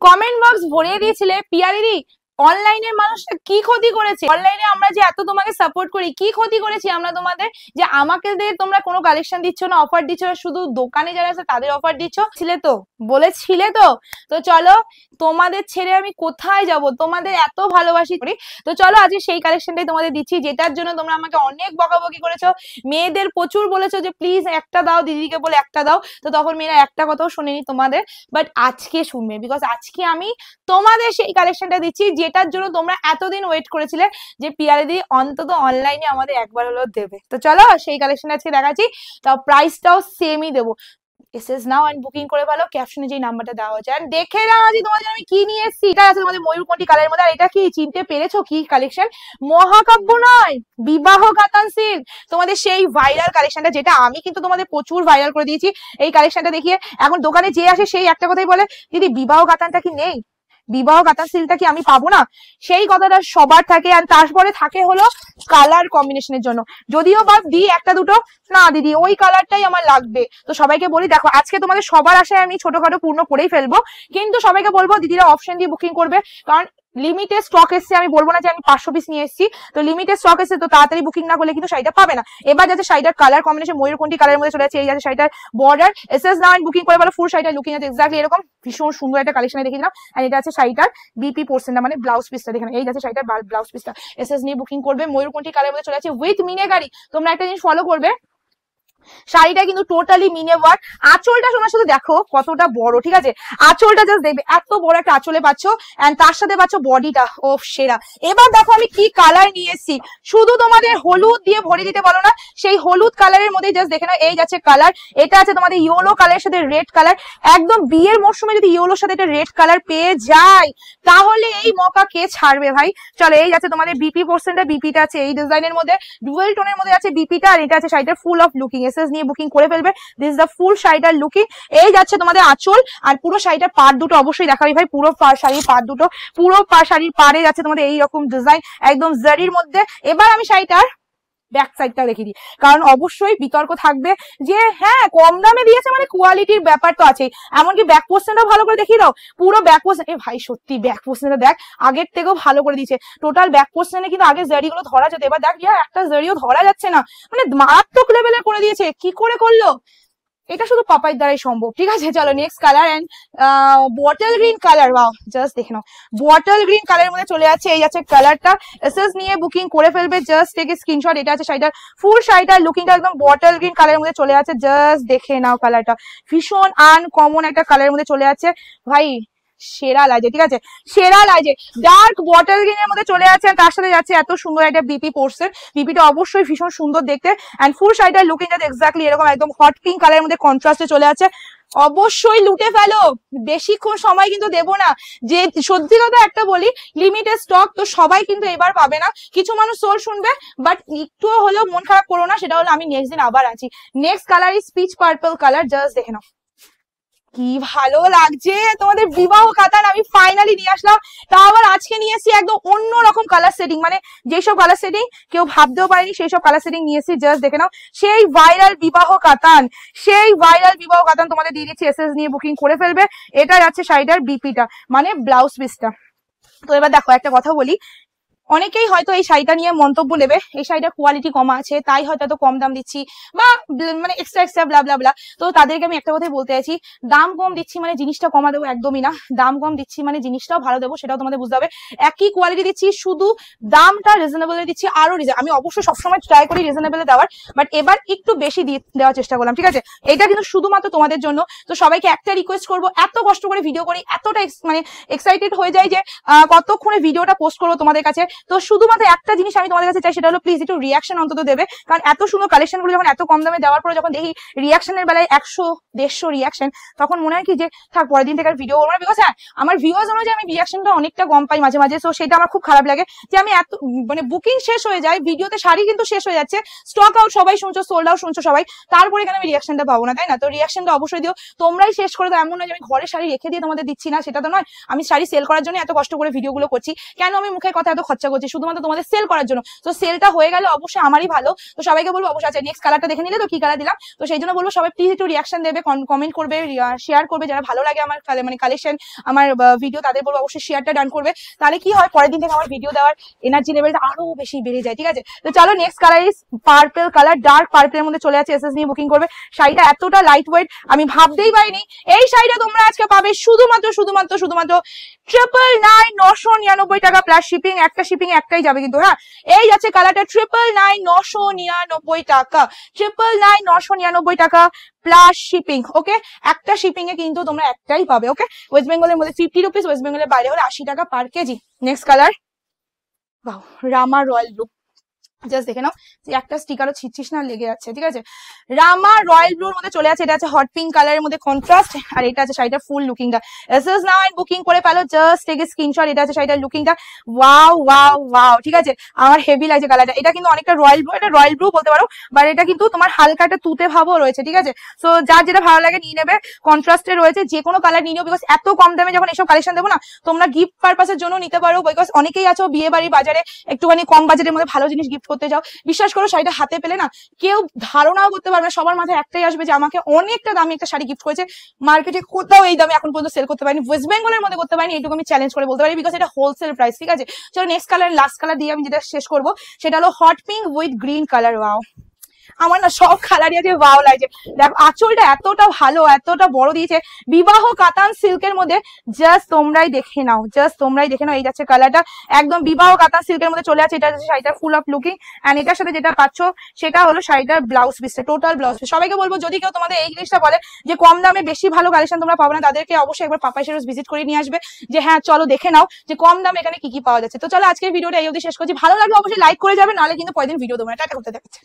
Comment box ভরিয়ে দিয়েছিলে পিয়া দিদি অনলাইনের মানুষটা কি ক্ষতি করেছে, অনলাইনে আমরা যে এত তোমাকে সাপোর্ট করি কি ক্ষতি করেছি আমরা তোমাদের, যে আমাকে দিয়ে তোমরা কোনো কালেকশন দিচ্ছ না, অফার দিচ্ছ না, শুধু দোকানে যারা আছে তাদের অফার দিচ্ছ। ছিলে তো, বলেছিলে তো। তো চলো তোমাদের ছেড়ে আমি কোথায় যাব, তোমাদের এত ভালোবাসি করি। তো চলো আজকে সেই কালেকশনটাই তোমাদের দিচ্ছি, যেটার জন্য তোমরা আমাকে অনেক বকাবকি করেছো, মেয়েদের প্রচুর বলেছো যে প্লিজ একটা দাও, দিদিকে বলে একটা দাও। তো তখন মেয়েরা একটা কথাও শুনেনি তোমাদের, বাট আজকে শুনবে, বিকজ আজকে আমি তোমাদের সেই কালেকশনটা দিচ্ছি যেটার জন্য তোমরা এতদিন ওয়েট করেছিলে যে পিয়া দিদি অন্তত অনলাইনে আমাদের একবার হলেও দেবে। তো চলো সেই কালেকশন আজকে দেখাচ্ছি, তাও প্রাইসটাও সেমই দেবো। এসএস নাও এন্ড বুকিং করে ভালো, ক্যাপশনে যে নাম্বারটা দেওয়া আছে। আর দেখে নাও যে তোমাদের আমি কি নিয়ে এসেছি। এটা আছে তোমাদের ময়ূরকণ্ঠী কালারের মধ্যে। আর এটা কি চিনতে পেরেছো কি কালেকশন? মহাকাব্য নয়, বিবাহ কাতান সিল্ক, তোমাদের সেই ভাইরাল কালেকশনটা, যেটা আমি কিন্তু তোমাদের প্রচুর ভাইরাল করে দিয়েছি। এই কালেকশনটা দেখিয়ে এখন দোকানে যে আসে সেই একটা কথাই বলে, দিদি বিবাহ কাতানটা কি নেই, বিবাহ কাতান সিল্কটা কি আমি পাবো না? সেই কথাটা সবার থাকে। আর তারপরে থাকে হলো কালার কম্বিনেশনের জন্য, যদিও বা দিই একটা দুটো, না দিদি ওই কালারটাই আমার লাগবে। তো সবাইকে বলি দেখো আজকে তোমাদের সবার আশায় আমি ছোটখাটো পূর্ণ করেই ফেলবো, কিন্তু সবাইকে বলবো দিদিরা অপশন দিয়ে বুকিং করবে, কারণ লিমিটেড স্টক এসছে। আমি বলবো না যে আমি 500 পিস নিয়ে এসেছি, তো লিমিটেড স্টক এসছে, তো তাড়াতাড়ি বুকিং না করলে কিন্তু শাড়িটা পাবে না। এবার যাচ্ছে শাড়িটার কালার কম্বিনেশন ময়ূরকণ্ঠী কালারের মধ্যে চলে যাচ্ছে। এই যাচ্ছে শাড়িটার বর্ডার, এসএস নাও বুকিং করে বলো। ফুল শাড়িটা লুকিং আছে এক্স্যাক্টলি এরকম, ভীষণ সুন্দর একটা কালেকশনে দেখে দিলাম। আর এটা আছে শাড়িটার বিপি পোর্শনটা, মানে ব্লাউজ পিসটা দেখেন। এই যাচ্ছে শাড়িটার ব্লাউজ পিসটা, এসএস নিয়ে বুকিং করবে। ময়ূরকণ্ঠী কালারের মধ্যে চলে যাচ্ছে উইথ মিনেকারি। তোমরা একটা জিনিস ফলো করবে, শাড়িটা কিন্তু টোটালি মিনে ওয়ার্ক। আঁচলটা তোমার সাথে দেখো কতটা বড়, ঠিক আছে? আঁচলটা জাস্ট দেখবে এত বড় একটা আঁচলে পাচ্ছ, এন্ড তার সাথে পাচ্ছ বডিটা, ও সেরা। এবার দেখো আমি কি কালার নিয়ে এসেছি, শুধু তোমাদের হলুদ দিয়ে ভরে দিতে বলো না, সেই হলুদ কালারের মধ্যে জাস্ট দেখে নাও। এই যাচ্ছে কালার, এটা আছে তোমাদের ইয়েলো কালারের সাথে রেড কালার। একদম বিয়ের মরশুমে যদি ইয়েলোর সাথে একটা রেড কালার পেয়ে যায় তাহলে এই মকা কে ছাড়বে ভাই। চলো এই যাচ্ছে তোমাদের বিপি পোর্শনটা, বিপিটা আছে এই ডিজাইনের মধ্যে, ডুয়েল টোনের মধ্যে আছে বিপিটা। আর এটা আছে শাড়িটার ফুল অফ লুকিং, এসএস নিয়ে বুকিং করে ফেলবে। দিস ইজ দ্য ফুল শাড়িটার লুকিং। এই যাচ্ছে তোমাদের আঁচল, আর পুরো শাড়িটার পাড় দুটো অবশ্যই দেখাবি ভাই, পুরো শাড়ির পাড় দুটো, পুরো শাড়ির পাড়ে যাচ্ছে তোমাদের এইরকম ডিজাইন একদম জারির মধ্যে। এবার আমি শাড়িটার ব্যাক সাইডটা দেখে দিই, কারণ অবশ্যই বিতর্ক থাকবে যে হ্যাঁ কম দামে দিয়েছে মানে কোয়ালিটির ব্যাপার তো আছে। এমনকি ব্যাক পোর্শনটা ভালো করে দেখিয়ে দাও, পুরো ব্যাক পোর্শন। এ ভাই সত্যি ব্যাক পোর্শনটা দেখ, আগের থেকেও ভালো করে দিয়েছে। টোটাল ব্যাক পোর্শনে কিন্তু আগে জারি গুলো ধরা যেত, এবার দেখ একটা জারিও ধরা যাচ্ছে না, মানে মারাত্মক লেভেলের করে দিয়েছে। কি করে করলো এটা শুধু পাপাইয়ের দ্বারাই সম্ভব, ঠিক আছে? চলো next colour, and bottle green colour. Wow just দেখে নাও, বটল গ্রিন কালারের মধ্যে চলে যাচ্ছে। এই যাচ্ছে কালারটা, এসএস নিয়ে বুকিং করে ফেলবে, জাস্ট টেক এ স্ক্রিনশট। এটা আছে শাড়িটার ফুল শাড়িটার লুকিংটা একদম বটল গ্রিন কালারের মধ্যে চলে যাচ্ছে, জাস্ট দেখে নাও কালারটা, ভীষণ আনকমন একটা কালারের মধ্যে চলে যাচ্ছে ভাই, সেরা লাগছে, ঠিক আছে? সেরা লাগছে, ডার্ক বটল গ্রিনের মধ্যে চলে যাচ্ছে। তার সাথে যাচ্ছে এত সুন্দর একটা বিপি পোর্শন, বিপিটা অবশ্যই ভীষণ সুন্দর দেখতে। এন্ড ফুল শাড়িটার লুকিং যাচ্ছে এক্স্যাক্টলি এরকম, একদম হট পিঙ্ক কালারের মধ্যে কন্ট্রাস্টে চলে যাচ্ছে। অবশ্যই লুটে ফেলো, বেশিক্ষণ সময় কিন্তু দেবো না। যে সত্যি কথা একটা বলি, লিমিটেড স্টক তো সবাই কিন্তু এবার পাবে না, কিছু মানুষ সোল শুনবে, বাট একটুও হলেও মন খারাপ করো না। সেটা হলো আমি নেক্সট দিন আবার আছি। Next colour is peach purple colour, just দেখে নাও কি ভালো লাগছে তোমাদের বিবাহ কাতান। আমি ফাইনালি নিয়ে আসলাম, তা আবার আজকে নিয়ে এসেছি একদম অন্যরকম কালার সেটিং, মানে যেসব কালার সেটিং কেউ ভাবতেও পারেনি সেই সব কালার সেটিং নিয়ে এসেছি। জাস্ট দেখে নাও সেই ভাইরাল বিবাহ কাতান, সেই ভাইরাল বিবাহ কাতান তোমাদের দিয়ে দিচ্ছি। এসএস নিয়ে বুকিং করে ফেলবে। এটা যাচ্ছে শাড়িটার বিপিটা, মানে ব্লাউজ পিসটা। তো এবার দেখো একটা কথা বলি, অনেকেই হয়তো এই শাড়িটা নিয়ে মন্তব্য নেবে, এই শাড়িটার কোয়ালিটি কম আছে তাই হয়তো এত কম দাম দিচ্ছি, বা মানে এক্সট্রা এক্সট্রা ব্লা ব্লা ব্লা। তো তাদেরকে আমি একটা কথাই বলতে চাইছি, দাম কম দিচ্ছি মানে জিনিসটা কমা দেবো একদমই না, দাম কম দিচ্ছি মানে জিনিসটাও ভালো দেবো, সেটাও তোমাদের বুঝতে হবে। একই কোয়ালিটি দিচ্ছি, শুধু দামটা রিজনেবল দিচ্ছি। আরো আমি অবশ্যই সবসময় ট্রাই করি রিজনেবল দেওয়ার, বাট এবার একটু বেশি দেওয়ার চেষ্টা করলাম, ঠিক আছে? এটা কিন্তু শুধুমাত্র তোমাদের জন্য। তো সবাইকে একটা রিকোয়েস্ট করবো, এত কষ্ট করে ভিডিও করি, এতটা মানে এক্সাইটেড হয়ে যায় যে কতক্ষণে ভিডিওটা পোস্ট করবো তোমাদের কাছে। তো শুধুমাত্র একটা জিনিস আমি তোমাদের কাছে চাই, সেটা হলো প্লিজ একটু রিয়াকশন অন্তত দেবে, কারণ এত সুন্দর কালেকশন গুলো যখন এত কম দামে দেওয়ার পরে যখন দেখি রিয়াকশনের বেলায় 100-150 রিয়াকশন, তখন মনে হয় কি যে থাক পরের দিন থেকে আর ভিডিও করবো না। বিকজ হ্যাঁ আমার ভিউয়ার্স অনুযায়ী আমি রিয়াকশনটা অনেকটা কম পাই মাঝে মাঝে, তো সেটা আমার খুব খারাপ লাগে যে আমি এত মানে বুকিং শেষ হয়ে যায়, ভিডিওতে শাড়ি কিন্তু শেষ হয়ে যাচ্ছে, স্টক আউট সবাই শুনছো, সোল্ড আউট শুনছো সবাই, তারপরে এখানে আমি রিয়াকশনটা পাবো না, তাই না? তো রিয়াকশনটা অবশ্যই দিও, তোমরাই শেষ করে দাও। এমন নয় যে আমি ঘরে শাড়ি রেখে দিয়ে তোমাদের দিচ্ছি না, সেটা তো নয়। আমি শাড়ি সেল করার জন্য এত কষ্ট করে ভিডিওগুলো করছি, কেন আমি মুখের কথা এত খরচা ইচ্ছা করছে শুধুমাত্র তোমাদের সেল করার জন্য। তো সেলটা হয়ে গেলে অবশ্যই আমারই ভালো। তো সবাইকে বলবো অবশ্যই, আচ্ছা নেক্সট কালারটা দেখে নিলে তো কি কালার দিলাম, তো সেই জন্য বলবো সবাই প্লিজ একটু রিয়াকশন দেবে, কমেন্ট করবে, শেয়ার করবে, যারা ভালো লাগে আমার মানে কালেকশন আমার ভিডিও তাদের বলবো অবশ্যই শেয়ারটা ডান করবে। তাহলে কি হয়, পরের দিন থেকে আমার ভিডিও দেওয়ার এনার্জি লেভেলটা আরো বেশি বেড়ে যায়। ঠিক আছে, তো চলো next colour is purple colour, dark পার্পলের মধ্যে চলে আছে। এসএস নিয়ে বুকিং করবে। শাড়িটা এতটা লাইট ওয়েট আমি ভাবতেই পারিনি। এই শাড়িটা তোমরা আজকে পাবে শুধুমাত্র 999 টাকা প্লাস শিপিং। একটা শিপিং একটাই যাবে কিন্তু, হ্যাঁ এই যাচ্ছে কালারটা 999 টাকা, 999 টাকা প্লাস শিপিং। ওকে, একটা শিপিং এ কিন্তু তোমরা একটাই পাবে। ওকে, ওয়েস্ট বেঙ্গলের মধ্যে 50 রুপিস, ওয়েস্ট বেঙ্গলের বাইরে হলে 80 টাকা পার কেজি। নেক্সট কালার, বাহ, রামা রয়্যাল ব্লু। জাস্ট দেখে নাও যে একটা স্টিকারও ছিটছিস না লেগে যাচ্ছে। ঠিক আছে, রামা রয়্যাল ব্লুর মধ্যে চলে আছে। এটা আছে হট পিঙ্ক কালারের মধ্যে কন্ট্রাস্ট, আর এটা আছে শাড়িটার ফুল লুকিংটা। এসএস নাও এন্ড বুকিং করে ফেলো, জাস্ট টেক এ স্ক্রিনশট। এটা আছে শাড়িটার লুকিংটা, ওয়াও ওয়াও ওয়াও। ঠিক আছে, আমার হেভি লাগছে কালারটা। এটা কিন্তু অনেকটা রয়্যাল ব্লু, এটা রয়্যাল ব্লু বলতে পারো, বাট এটা কিন্তু তোমার হালকা একটা তুতে ভাবও রয়েছে। ঠিক আছে, সো যার যেটা ভালো লাগে নিয়ে নেবে। কন্ট্রাস্টে রয়েছে, যে কোনো কালার নিয়ে নেবে, বিকজ এত কম দামে যখন এসব কালেকশন দেবো না, তোমরা গিফট পারপাসের জন্য নিতে পারো। বিকজ অনেকেই আছো বিয়ে বাড়ি বাজারে একটুখানি কম বাজেটের মধ্যে ভালো জিনিস গিফট করতে যাও, বিশ্বাস করো শাড়িটা হাতে পেলে না কেউ ধারণাও করতে পারবে না। সবার মাথায় একটাই আসবে যে আমাকে অনেকটা দামি একটা শাড়ি গিফট করেছে, মার্কেটে কোথাও এই দামে এখন পর্যন্ত সেল করতে পারিনি, ওয়েস্ট বেঙ্গলের মধ্যে করতে পারিনি, এইটুকু আমি চ্যালেঞ্জ করে বলতে পারি, বিকজ এটা হোলসেল প্রাইস। ঠিক আছে, চলো নেক্সট কালার, লাস্ট কালার দিয়ে আমি যেটা শেষ করবো সেটা হলো hot pink with green colour. Wow, আমার না সব কালারই আছে, ভালো লাগছে। দেখো আঁচলটা এতটা ভালো, এতটা বড় দিয়েছে, বিবাহ কাতান সিল্কের মধ্যে। জাস্ট তোমরাই দেখে নাও, জাস্ট তোমরাই দেখে নাও। এই যাচ্ছে কালারটা, একদম বিবাহ কাতান সিল্কের মধ্যে চলে আছে। এটা হচ্ছে শাড়িটা ফুল অফ লুকিং, এন্ড এটার সাথে যেটা পাচ্ছ সেটা হলো শাড়িটার ব্লাউজ পিসটা, টোটাল ব্লাউজ পিস। সবাইকে বলবো যদি কেউ তোমাদের এই জিনিসটা বলে যে কম দামে বেশি ভালো কালেকশন তোমরা পাবে না, তাদেরকে অবশ্যই একবার পাপাই শাড়িজ ভিজিট করে নিয়ে আসবে, যে হ্যাঁ চলো দেখে নাও যে কম দামে এখানে কি কি পাওয়া যাচ্ছে। তো চলো আজকের ভিডিওটা এই অবধি শেষ করছি। ভালো লাগলে অবশ্যই লাইক করে যাবে, নাহলে কিন্তু পরের দিন ভিডিও দেবো না। টাটা, করতে দেখাচ্ছে।